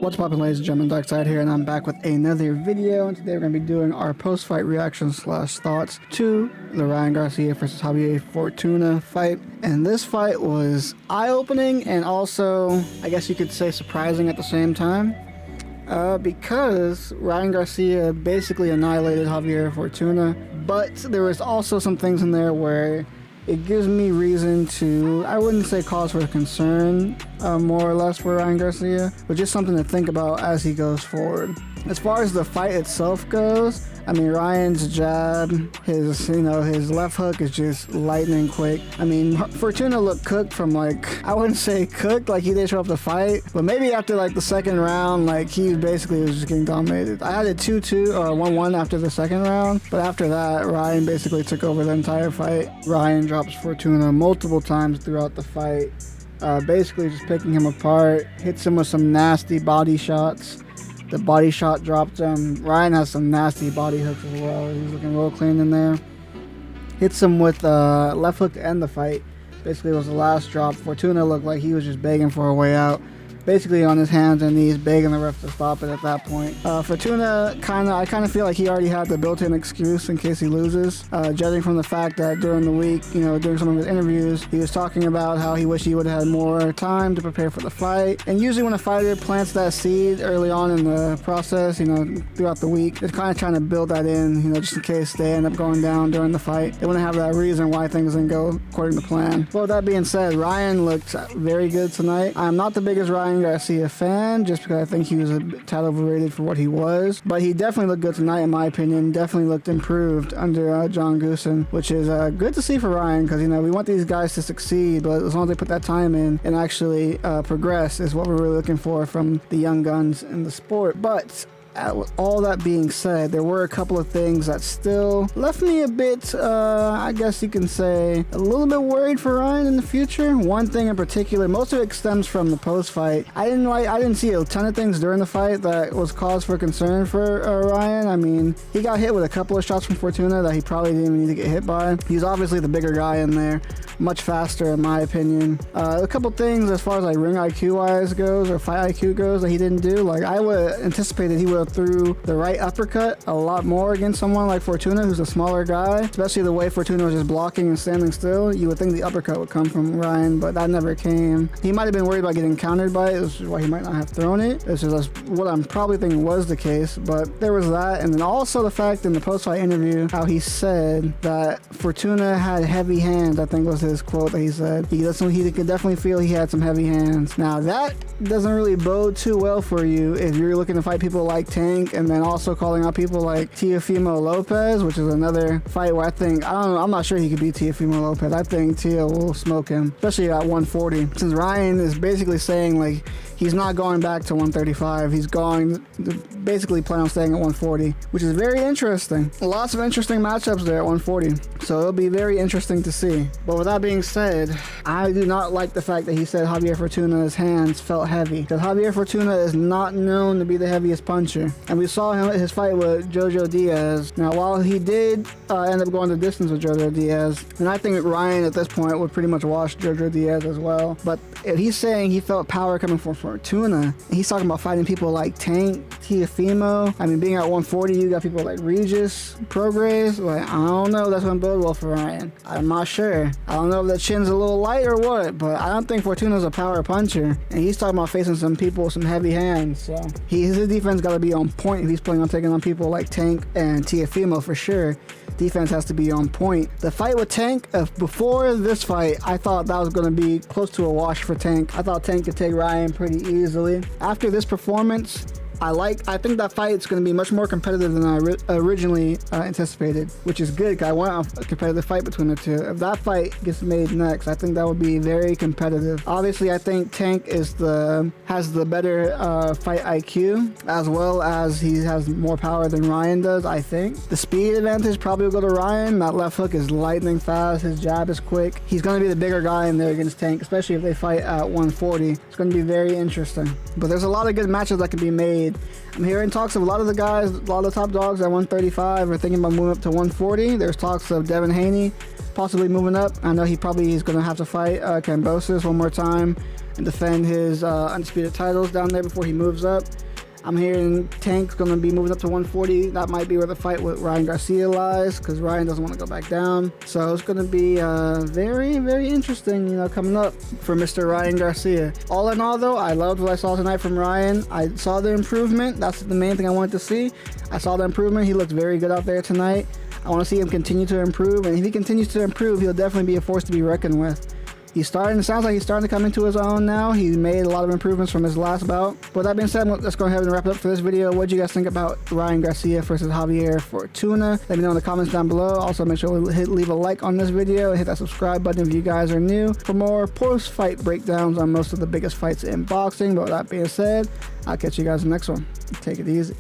What's poppin', ladies and gentlemen, Darkside here, and I'm back with another video, and today we're going to be doing our post-fight reactions / thoughts to the Ryan Garcia versus Javier Fortuna fight. And this fight was eye-opening and also, I guess you could say, surprising at the same time, because Ryan Garcia basically annihilated Javier Fortuna, but there was also some things in there where it gives me reason to, I wouldn't say cause for concern, more or less for Ryan Garcia, but just something to think about as he goes forward. As far as the fight itself goes, I mean, Ryan's jab, his left hook is just lightning quick. I mean, Fortuna looked cooked from, like, I wouldn't say cooked, like he didn't show up to fight, but maybe after like the second round, like he basically was just getting dominated. I had it 2-2 or 1-1 after the second round, but after that, Ryan basically took over the entire fight. Ryan drops Fortuna multiple times throughout the fight, basically just picking him apart, hits him with some nasty body shots. The body shot dropped him. Ryan has some nasty body hooks as well. He's looking real clean in there. Hits him with left hook to end the fight. Basically, it was the last drop. Fortuna looked like he was just begging for a way out. Basically on his hands and knees, begging the ref to stop it at that point. Fortuna, I kind of feel like he already had the built-in excuse in case he loses. Judging from the fact that during the week, during some of his interviews, he was talking about how he wished he would have had more time to prepare for the fight. And usually when a fighter plants that seed early on in the process, throughout the week, they're kind of trying to build that in, just in case they end up going down during the fight. They want to have that reason why things didn't go according to plan. But with that being said, Ryan looked very good tonight. I'm not the biggest Ryan Garcia fan, just because I think he was a tad overrated for what he was, but he definitely looked good tonight in my opinion. Definitely looked improved under John Goosen, which is good to see for Ryan, because we want these guys to succeed, but as long as they put that time in and actually progress is what we're really looking for from the young guns in the sport. But with all that being said, there were a couple of things that still left me a bit, I guess you can say, a little bit worried for Ryan in the future. One thing in particular, most of it stems from the post-fight. I didn't see a ton of things during the fight that was cause for concern for Ryan. I mean, he got hit with a couple of shots from Fortuna that he probably didn't even need to get hit by. He's obviously the bigger guy in there, much faster in my opinion. A couple things as far as like ring IQ wise goes, or fight IQ goes, that he didn't do. Like, I would anticipate that he would threw the right uppercut a lot more against someone like Fortuna, who's a smaller guy, especially the way Fortuna was just blocking and standing still. You would think the uppercut would come from Ryan, but that never came. He might have been worried about getting countered by it, which is why he might not have thrown it. This is what I'm probably thinking was the case, but there was that. And then also the fact in the post-fight interview how he said that Fortuna had heavy hands, I think was his quote that he said. He could definitely feel he had some heavy hands. Now that doesn't really bode too well for you if you're looking to fight people like Tank, and then also calling out people like Teofimo Lopez, which is another fight where I'm not sure he could beat Teofimo Lopez. I think Teo will smoke him, especially at 140. Since Ryan is basically saying like he's not going back to 135, he's going to basically plan on staying at 140, which is very interesting. Lots of interesting matchups there at 140, so it'll be very interesting to see. But with that being said, I do not like the fact that he said Javier Fortuna's hands felt heavy, because Javier Fortuna is not known to be the heaviest puncher, and we saw his fight with Jojo Diaz. Now, while he did end up going the distance with Jojo Diaz, and I think Ryan at this point would pretty much wash Jojo Diaz as well, but if he's saying he felt power coming from Fortuna, and he's talking about fighting people like Tank, Teofimo. I mean, being at 140, you got people like Regis, Prograis. Like, I don't know if that's going to bode well for Ryan. I'm not sure. I don't know if that chin's a little light or what, but I don't think Fortuna's a power puncher, and he's talking about facing some people with some heavy hands, so his defense got to be on point if he's planning on taking on people like Tank and Teofimo for sure. Defense has to be on point. The fight with Tank, before this fight, I thought that was going to be close to a wash for Tank. I thought Tank could take Ryan pretty easily. After this performance, I think that fight's going to be much more competitive than I originally anticipated, which is good because I want a competitive fight between the two. If that fight gets made next, I think that would be very competitive. Obviously, I think Tank has the better fight IQ, as well as he has more power than Ryan does, I think. The speed advantage probably will go to Ryan. That left hook is lightning fast. His jab is quick. He's going to be the bigger guy in there against Tank, especially if they fight at 140. It's going to be very interesting. But there's a lot of good matches that can be made. I'm hearing talks of a lot of the guys, a lot of the top dogs at 135 are thinking about moving up to 140. There's talks of Devin Haney possibly moving up. I know he's going to have to fight Kambosos one more time. and defend his undisputed titles down there before he moves up. I'm hearing Tank's going to be moving up to 140. That might be where the fight with Ryan Garcia lies, because Ryan doesn't want to go back down. So it's going to be very, very interesting, coming up for Mr. Ryan Garcia. All in all, though, I loved what I saw tonight from Ryan. I saw the improvement. That's the main thing I wanted to see. I saw the improvement. He looked very good out there tonight. I want to see him continue to improve, and if he continues to improve, he'll definitely be a force to be reckoned with. It sounds like he's starting to come into his own now. He's made a lot of improvements from his last bout. With that being said, let's go ahead and wrap it up for this video. What do you guys think about Ryan Garcia versus Javier Fortuna? Let me know in the comments down below. Also, make sure to leave a like on this video and hit that subscribe button if you guys are new for more post-fight breakdowns on most of the biggest fights in boxing. But with that being said, I'll catch you guys in the next one. Take it easy.